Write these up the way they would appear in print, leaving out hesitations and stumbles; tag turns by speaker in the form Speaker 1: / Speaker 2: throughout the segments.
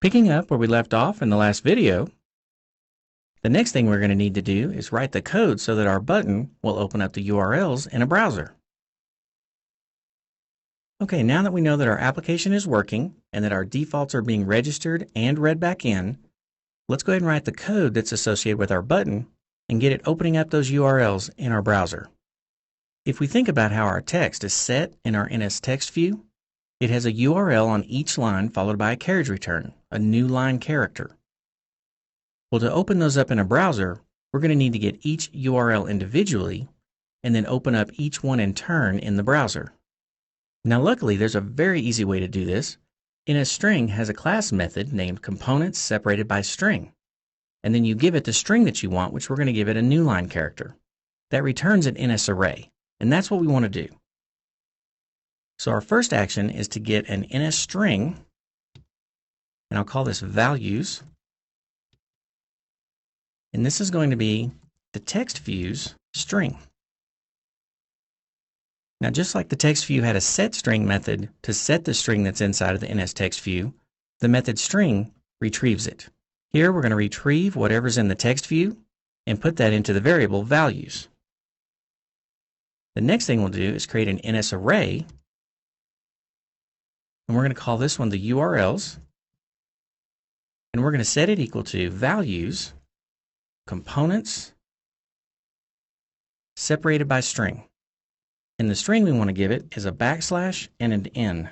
Speaker 1: Picking up where we left off in the last video, the next thing we're going to need to do is write the code so that our button will open up the URLs in a browser. Okay, now that we know that our application is working and that our defaults are being registered and read back in, let's go ahead and write the code that's associated with our button and get it opening up those URLs in our browser. If we think about how our text is set in our NSText view, it has a URL on each line followed by a carriage return, a new line character. Well, to open those up in a browser, we're going to need to get each URL individually and then open up each one in turn in the browser. Now, luckily, there's a very easy way to do this. NSString has a class method named components separated by string. And then you give it the string that you want, which we're going to give it a new line character. That returns an NSArray, and that's what we want to do. So our first action is to get an NSString, and I'll call this values. And this is going to be the text view's string. Now, just like the text view had a setString method to set the string that's inside of the NSText view, the method string retrieves it. Here, we're going to retrieve whatever's in the text view and put that into the variable values. The next thing we'll do is create an NSArray, and we're going to call this one the URLs, and we're going to set it equal to values, components, separated by string. And the string we want to give it is a backslash and an N.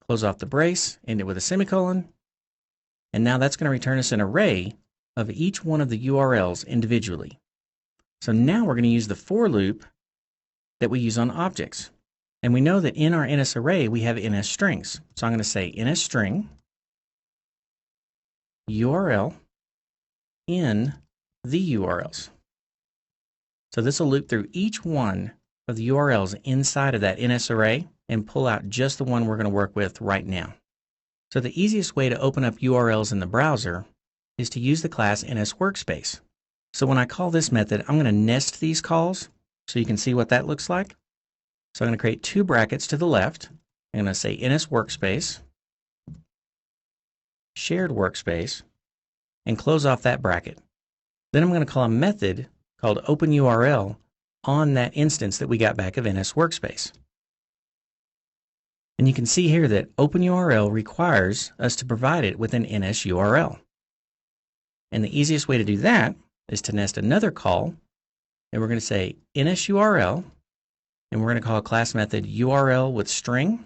Speaker 1: Close off the brace, end it with a semicolon, and now that's going to return us an array of each one of the URLs individually. So now we're going to use the for loop that we use on objects. And we know that in our NSArray we have NSStrings. So I'm going to say NSString URL in the URLs. So this will loop through each one of the URLs inside of that NSArray and pull out just the one we're going to work with right now. So the easiest way to open up URLs in the browser is to use the class NSWorkspace. So when I call this method, I'm going to nest these calls so you can see what that looks like. So I'm going to create two brackets to the left. I'm going to say NSWorkspace, shared workspace, and close off that bracket. Then I'm going to call a method called OpenURL on that instance that we got back of NSWorkspace. And you can see here that OpenURL requires us to provide it with an NSURL. And the easiest way to do that is to nest another call, and we're going to say NSURL, and we're going to call a class method URL with string,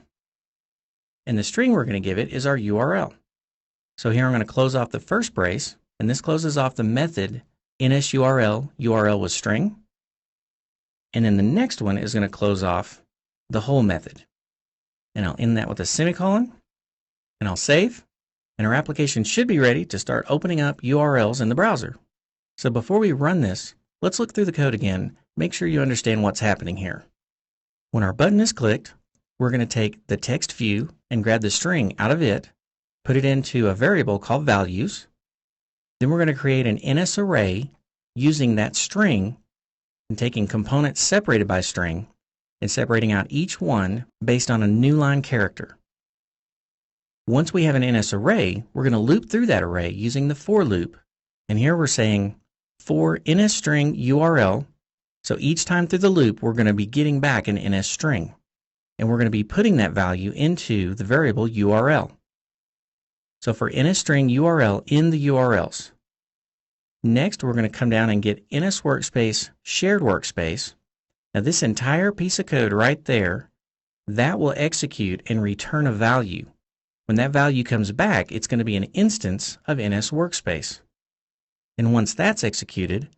Speaker 1: and the string we're going to give it is our URL. So here I'm going to close off the first brace, and this closes off the method NSURL, URL with string. And then the next one is going to close off the whole method. And I'll end that with a semicolon, and I'll save. And our application should be ready to start opening up URLs in the browser. So before we run this, let's look through the code again, make sure you understand what's happening here. When our button is clicked, we're going to take the text view and grab the string out of it, put it into a variable called values. Then we're going to create an NSArray using that string and taking components separated by string and separating out each one based on a new line character. Once we have an NSArray, we're going to loop through that array using the for loop. And here we're saying for NSString URL. So each time through the loop, we're going to be getting back an NSString. And we're going to be putting that value into the variable URL. So for NSString URL in the URLs. Next, we're going to come down and get NSWorkspace shared workspace. Now this entire piece of code right there, that will execute and return a value. When that value comes back, it's going to be an instance of NSWorkspace. And once that's executed,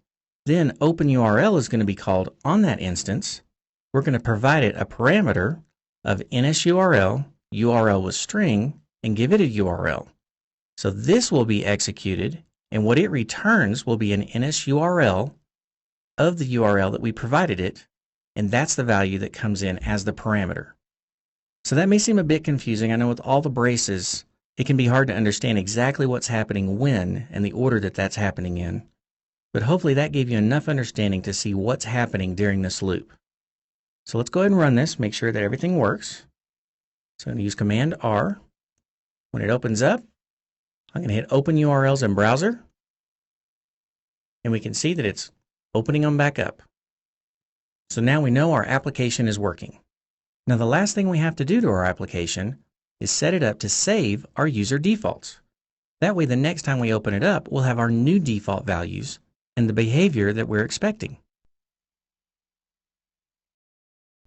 Speaker 1: then OpenURL is going to be called on that instance. We're going to provide it a parameter of NSURL, URL with string, and give it a URL. So this will be executed, and what it returns will be an NSURL of the URL that we provided it, and that's the value that comes in as the parameter. So that may seem a bit confusing. I know with all the braces, it can be hard to understand exactly what's happening when and the order that that's happening in. But hopefully that gave you enough understanding to see what's happening during this loop. So let's go ahead and run this, make sure that everything works. So I'm going to use Command R. When it opens up, I'm going to hit Open URLs in Browser, and we can see that it's opening them back up. So now we know our application is working. Now the last thing we have to do to our application is set it up to save our user defaults. That way the next time we open it up, we'll have our new default values and the behavior that we're expecting.